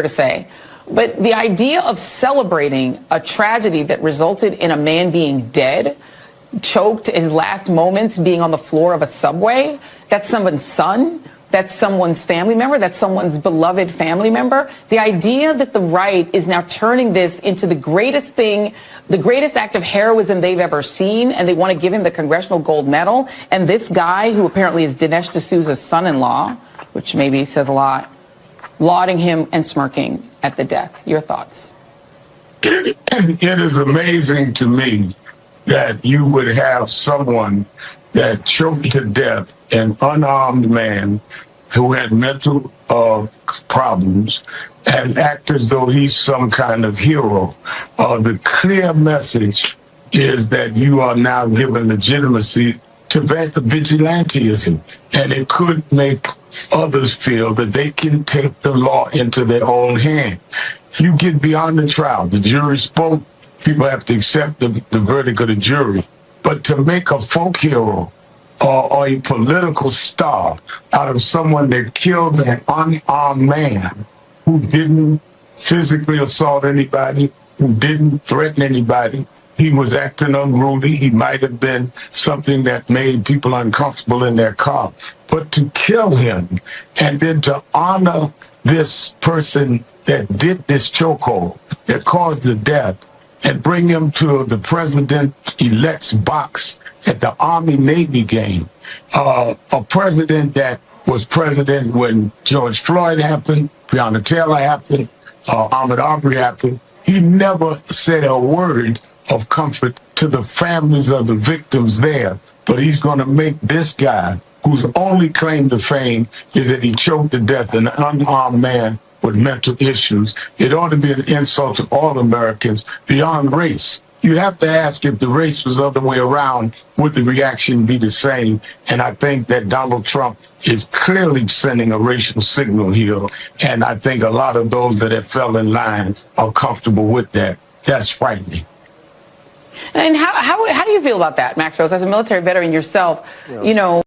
to say. But the idea of celebrating a tragedy that resulted in a man being dead, choked his last moments being on the floor of a subway, that's someone's son, that's someone's family member, that's someone's beloved family member. The idea that the right is now turning this into the greatest thing, the greatest act of heroism they've ever seen, and they want to give him the Congressional Gold Medal, and this guy, who apparently is Dinesh D'Souza's son-in-law, which maybe says a lot, lauding him and smirking at the death. Your thoughts? It is amazing to me that you would have someone that choked to death an unarmed man who had mental problems and act as though he's some kind of hero. The clear message is that you are now giving legitimacy to vigilantism, and it could make others feel that they can take the law into their own hand. You get beyond the trial. The jury spoke. People have to accept the verdict of the jury. But to make a folk hero or a political star out of someone that killed an unarmed man who didn't physically assault anybody, who didn't threaten anybody, he was acting unruly. He might have been something that made people uncomfortable in their car. But to kill him and then to honor this person that did this chokehold, that caused the death, and bring him to the president-elect's box at the Army-Navy game, a president that was president when George Floyd happened, Breonna Taylor happened, Ahmaud Arbery happened. He never said a word of comfort to the families of the victims there, but he's going to make this guy, whose only claim to fame is that he choked to death an unarmed man with mental issues. It ought to be an insult to all Americans beyond race. You have to ask, if the race was the other way around, would the reaction be the same? And I think that Donald Trump is clearly sending a racial signal here. And I think a lot of those that have fell in line are comfortable with that. That's frightening. And how do you feel about that, Max Rose, as a military veteran yourself? You know,